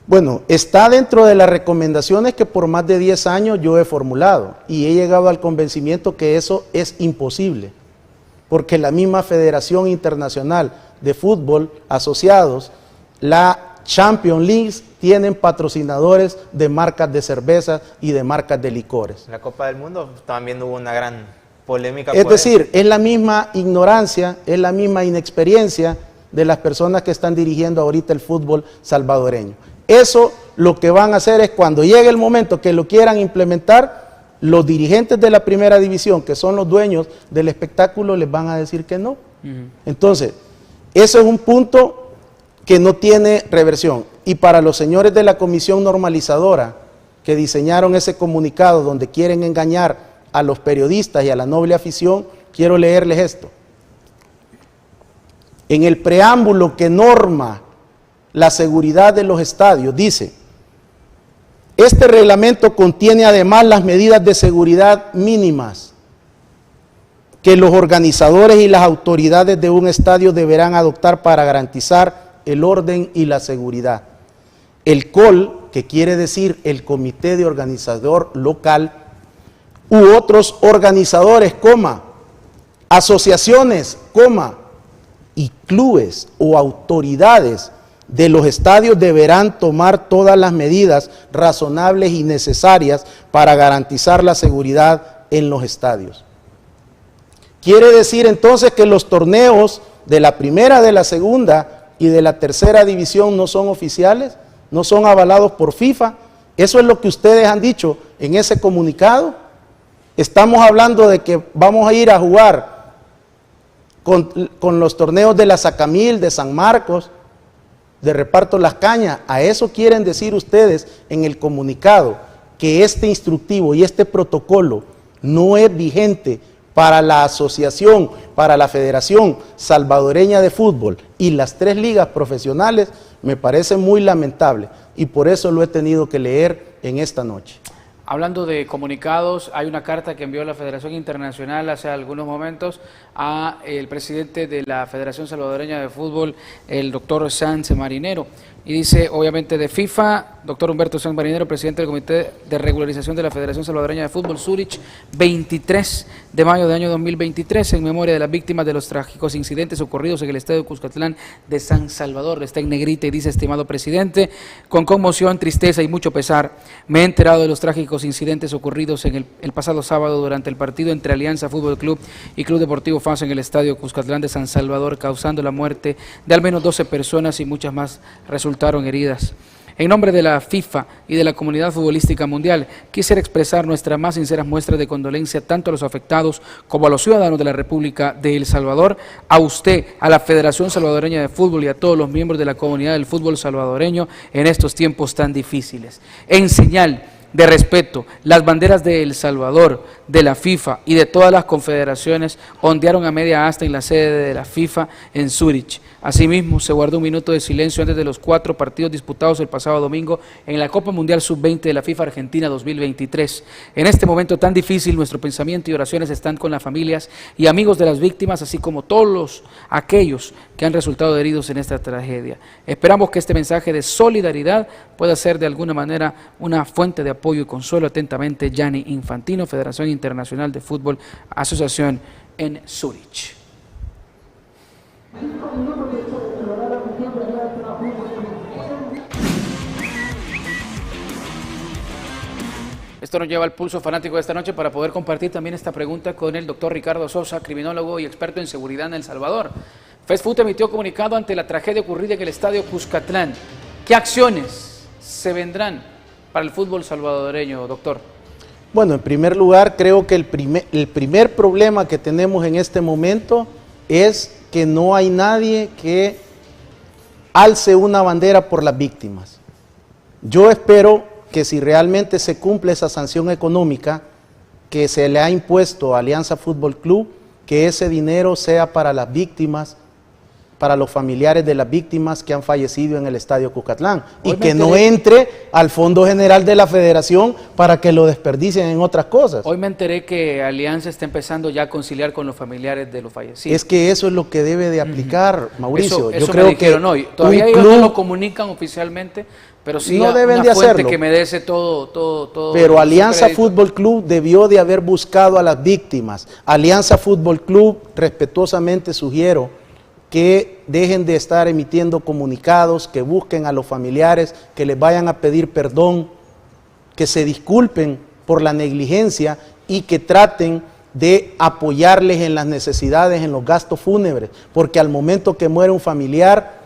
Bueno, está dentro de las recomendaciones que por más de 10 años yo he formulado y he llegado al convencimiento que eso es imposible, porque la misma Federación Internacional de Fútbol asociados, la Champions League, tienen patrocinadores de marcas de cervezas y de marcas de licores. En la Copa del Mundo también hubo una gran polémica. Es decir, es la misma ignorancia, es la misma inexperiencia de las personas que están dirigiendo ahorita el fútbol salvadoreño. Eso lo que van a hacer es cuando llegue el momento que lo quieran implementar, los dirigentes de la primera división, que son los dueños del espectáculo, les van a decir que no. Entonces, eso es un punto que no tiene reversión. Y para los señores de la comisión normalizadora que diseñaron ese comunicado donde quieren engañar a los periodistas y a la noble afición, quiero leerles esto. En el preámbulo que norma la seguridad de los estadios, dice: este reglamento contiene además las medidas de seguridad mínimas que los organizadores y las autoridades de un estadio deberán adoptar para garantizar el orden y la seguridad. El COL, que quiere decir el Comité de Organizador Local, u otros organizadores, asociaciones, y clubes o autoridades de los estadios deberán tomar todas las medidas razonables y necesarias para garantizar la seguridad en los estadios. Quiere decir entonces que los torneos de la primera, de la segunda y de la tercera división no son oficiales, no son avalados por FIFA. Eso es lo que ustedes han dicho en ese comunicado. Estamos hablando de que vamos a ir a jugar con los torneos de la Sacamil, de San Marcos, de Reparto Las Cañas. A eso quieren decir ustedes en el comunicado, que este instructivo y este protocolo no es vigente para la asociación, para la Federación Salvadoreña de Fútbol y las 3 ligas profesionales. Me parece muy lamentable y por eso lo he tenido que leer en esta noche. Hablando de comunicados, hay una carta que envió la Federación Internacional hace algunos momentos a el presidente de la Federación Salvadoreña de Fútbol, el doctor Sanz Marinero. Y dice, obviamente, de FIFA, doctor Humberto Sanz Marinero, presidente del Comité de Regularización de la Federación Salvadoreña de Fútbol, Zurich, 23 de mayo de año 2023, en memoria de las víctimas de los trágicos incidentes ocurridos en el estadio Cuscatlán de San Salvador. Está en negrita y dice, estimado presidente, con conmoción, tristeza y mucho pesar, me he enterado de los trágicos incidentes ocurridos en el pasado sábado durante el partido entre Alianza Fútbol Club y Club Deportivo FAS en el estadio Cuscatlán de San Salvador, causando la muerte de al menos 12 personas y muchas más resultaron heridas. En nombre de la FIFA y de la comunidad futbolística mundial, quisiera expresar nuestras más sinceras muestras de condolencia tanto a los afectados como a los ciudadanos de la República de El Salvador, a usted, a la Federación Salvadoreña de Fútbol y a todos los miembros de la comunidad del fútbol salvadoreño en estos tiempos tan difíciles. En señal de respeto, las banderas de El Salvador, de la FIFA y de todas las confederaciones ondearon a media asta en la sede de la FIFA en Zurich. Asimismo, se guardó un minuto de silencio antes de los 4 partidos disputados el pasado domingo en la Copa Mundial Sub-20 de la FIFA Argentina 2023. En este momento tan difícil, nuestro pensamiento y oraciones están con las familias y amigos de las víctimas, así como todos aquellos que han resultado heridos en esta tragedia. Esperamos que este mensaje de solidaridad pueda ser de alguna manera una fuente de apoyo y consuelo. Atentamente, Gianni Infantino, Federación Internacional de Fútbol, Asociación en Zurich. Esto nos lleva al pulso fanático de esta noche para poder compartir también esta pregunta con el doctor Ricardo Sosa, criminólogo y experto en seguridad en El Salvador. FESFUT emitió comunicado ante la tragedia ocurrida en el estadio Cuscatlán. ¿Qué acciones se vendrán para el fútbol salvadoreño, doctor? Bueno, en primer lugar, creo que el primer problema que tenemos en este momento es que no hay nadie que alce una bandera por las víctimas. Yo espero que si realmente se cumple esa sanción económica que se le ha impuesto a Alianza Fútbol Club, que ese dinero sea para las víctimas, para los familiares de las víctimas que han fallecido en el estadio Cuscatlán, y que no entre al Fondo General de la Federación para que lo desperdicien en otras cosas. Hoy me enteré que Alianza está empezando ya a conciliar con los familiares de los fallecidos. Es que eso es lo que debe de aplicar, Mauricio. Eso yo creo dijeron que hoy. Todavía ellos no lo comunican oficialmente, pero sí no deben una de fuente hacerlo, que merece todo. Pero Alianza Fútbol Club debió de haber buscado a las víctimas. Alianza Fútbol Club, respetuosamente sugiero que dejen de estar emitiendo comunicados, que busquen a los familiares, que les vayan a pedir perdón, que se disculpen por la negligencia y que traten de apoyarles en las necesidades, en los gastos fúnebres, porque al momento que muere un familiar,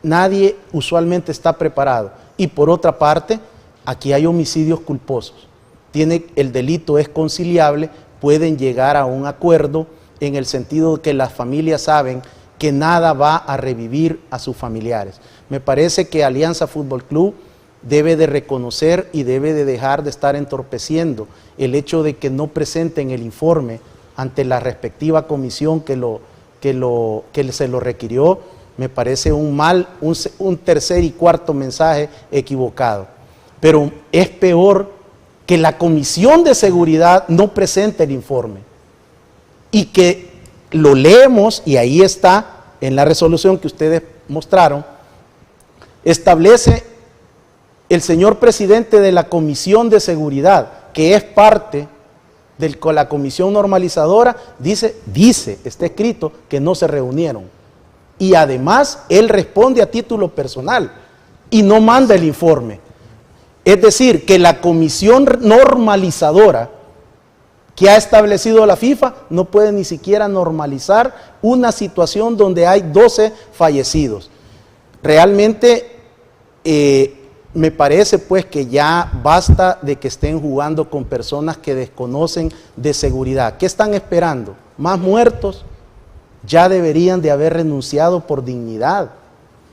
nadie usualmente está preparado. Y por otra parte, aquí hay homicidios culposos. El delito es conciliable, pueden llegar a un acuerdo en el sentido de que las familias saben que nada va a revivir a sus familiares. Me parece que Alianza Fútbol Club debe de reconocer y debe de dejar de estar entorpeciendo el hecho de que no presenten el informe ante la respectiva comisión que se lo requirió. Me parece un tercer y cuarto mensaje equivocado. Pero es peor que la Comisión de Seguridad no presente el informe y que lo leemos, y ahí está, en la resolución que ustedes mostraron, establece el señor presidente de la Comisión de Seguridad, que es parte de la Comisión Normalizadora, dice, está escrito que no se reunieron. Y además, él responde a título personal y no manda el informe. Es decir, que la Comisión Normalizadora que ha establecido la FIFA no puede ni siquiera normalizar una situación donde hay 12 fallecidos. Realmente me parece pues que ya basta de que estén jugando con personas que desconocen de seguridad. ¿Qué están esperando? ¿Más muertos? Ya deberían de haber renunciado por dignidad.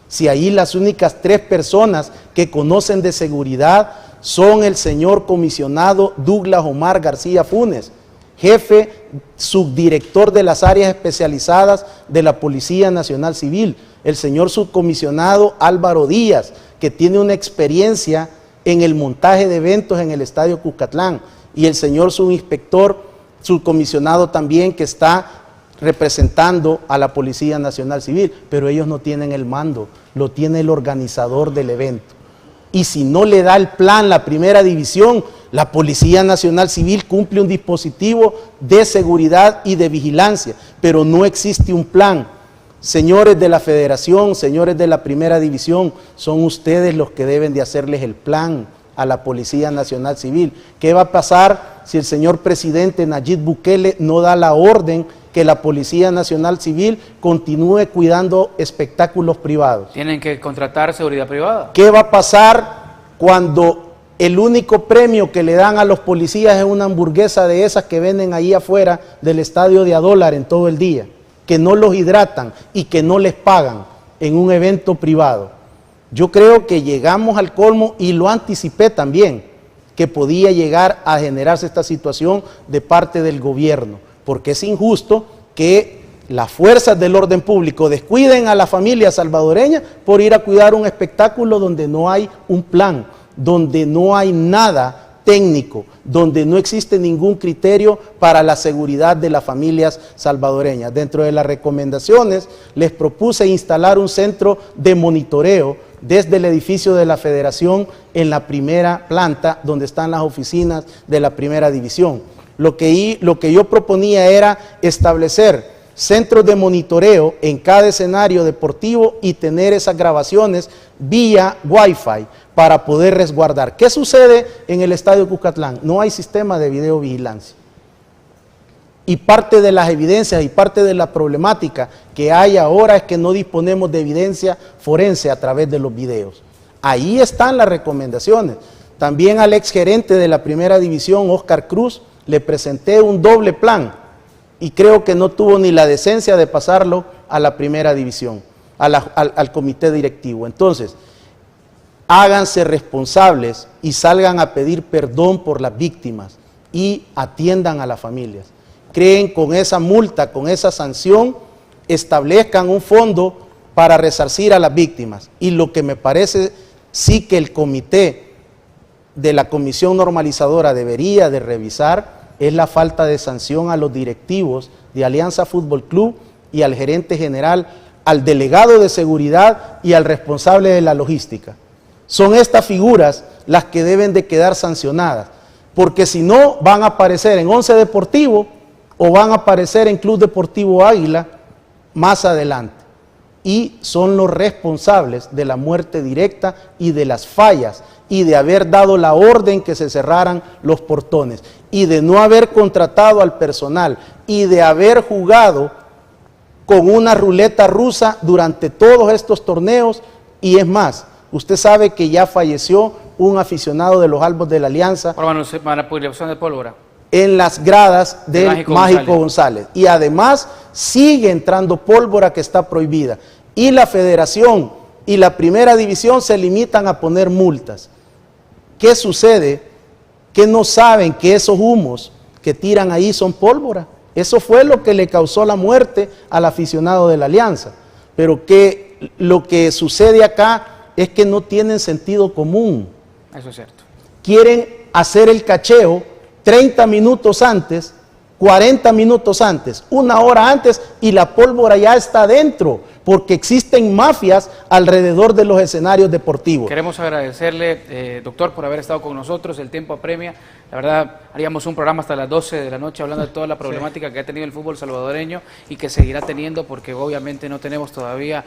Si ahí las únicas 3 personas que conocen de seguridad son el señor comisionado Douglas Omar García Funes, jefe subdirector de las áreas especializadas de la Policía Nacional Civil, el señor subcomisionado Álvaro Díaz, que tiene una experiencia en el montaje de eventos en el Estadio Cuscatlán, y el señor subinspector, subcomisionado también, que está representando a la Policía Nacional Civil, pero ellos no tienen el mando, lo tiene el organizador del evento. Y si no le da el plan la primera división, la Policía Nacional Civil cumple un dispositivo de seguridad y de vigilancia, pero no existe un plan. Señores de la Federación, señores de la primera división, son ustedes los que deben de hacerles el plan a la Policía Nacional Civil. ¿Qué va a pasar si el señor presidente Nayib Bukele no da la orden que la Policía Nacional Civil continúe cuidando espectáculos privados? Tienen que contratar seguridad privada. ¿Qué va a pasar cuando el único premio que le dan a los policías es una hamburguesa de esas que venden ahí afuera del estadio de $1 en todo el día, que no los hidratan y que no les pagan en un evento privado? Yo creo que llegamos al colmo, y lo anticipé también, que podía llegar a generarse esta situación de parte del gobierno, porque es injusto que las fuerzas del orden público descuiden a la familia salvadoreña por ir a cuidar un espectáculo donde no hay un plan, donde no hay nada técnico, donde no existe ningún criterio para la seguridad de las familias salvadoreñas. Dentro de las recomendaciones les propuse instalar un centro de monitoreo desde el edificio de la Federación en la primera planta, donde están las oficinas de la primera división. Lo que yo proponía era establecer centros de monitoreo en cada escenario deportivo y tener esas grabaciones vía Wi-Fi para poder resguardar. ¿Qué sucede en el Estadio Cuscatlán? No hay sistema de videovigilancia. Y parte de las evidencias y parte de la problemática que hay ahora es que no disponemos de evidencia forense a través de los videos. Ahí están las recomendaciones. También al exgerente de la primera división, Oscar Cruz, le presenté un doble plan y creo que no tuvo ni la decencia de pasarlo a la primera división, al comité directivo. Entonces, háganse responsables y salgan a pedir perdón por las víctimas y atiendan a las familias. Creen con esa multa, con esa sanción, establezcan un fondo para resarcir a las víctimas. Y lo que me parece sí que el comité de la comisión normalizadora debería de revisar es la falta de sanción a los directivos de Alianza Fútbol Club y al gerente general, al delegado de seguridad y al responsable de la logística. Son estas figuras las que deben de quedar sancionadas, porque si no van a aparecer en Once Deportivo o van a aparecer en Club Deportivo Águila más adelante. Y son los responsables de la muerte directa y de las fallas y de haber dado la orden que se cerraran los portones y de no haber contratado al personal y de haber jugado con una ruleta rusa durante todos estos torneos. Y es más, usted sabe que ya falleció un aficionado de los Albos de la Alianza por manipulación de pólvora en las gradas del Mágico González. Y además sigue entrando pólvora que está prohibida. Y la Federación y la Primera División se limitan a poner multas. ¿Qué sucede? Que no saben que esos humos que tiran ahí son pólvora. Eso fue lo que le causó la muerte al aficionado de la Alianza. Pero que lo que sucede acá es que no tienen sentido común. Eso es cierto. Quieren hacer el cacheo 30 minutos antes, 40 minutos antes, 1 hora antes, y la pólvora ya está dentro, porque existen mafias alrededor de los escenarios deportivos. Queremos agradecerle, doctor, por haber estado con nosotros. El tiempo apremia. La verdad, haríamos un programa hasta las 12 de la noche hablando de toda la problemática que ha tenido el fútbol salvadoreño y que seguirá teniendo, porque obviamente no tenemos todavía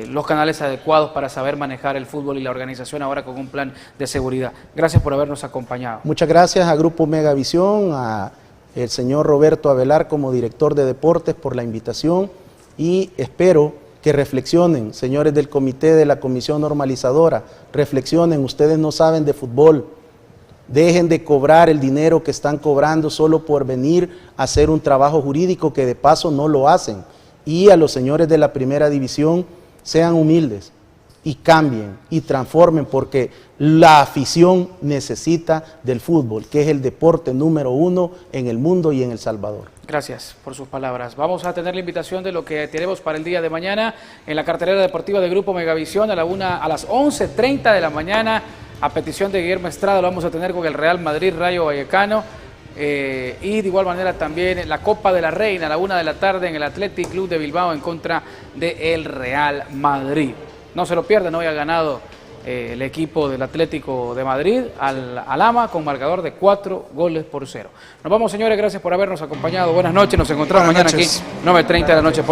los canales adecuados para saber manejar el fútbol y la organización ahora con un plan de seguridad. Gracias por habernos acompañado. Muchas gracias a Grupo Megavisión, a el señor Roberto Avelar como director de deportes por la invitación, y espero que reflexionen, señores del comité de la comisión normalizadora, reflexionen. Ustedes no saben de fútbol, dejen de cobrar el dinero que están cobrando solo por venir a hacer un trabajo jurídico que de paso no lo hacen. Y a los señores de la primera división, sean humildes y cambien y transformen, porque la afición necesita del fútbol, que es el deporte número 1 en el mundo y en El Salvador. Gracias por sus palabras. Vamos a tener la invitación de lo que tenemos para el día de mañana en la cartelera deportiva de Grupo Megavisión a las 11:30 de la mañana. a petición de Guillermo Estrada, lo vamos a tener con el Real Madrid Rayo Vallecano. Y de igual manera también la Copa de la Reina a la 1 de la tarde en el Athletic Club de Bilbao en contra del Real Madrid. No se lo pierdan, hoy ha ganado el equipo del Atlético de Madrid al AMA con marcador de 4-0. Nos vamos, señores, gracias por habernos acompañado. Buenas noches, nos encontramos mañana aquí 9:30 de la noche.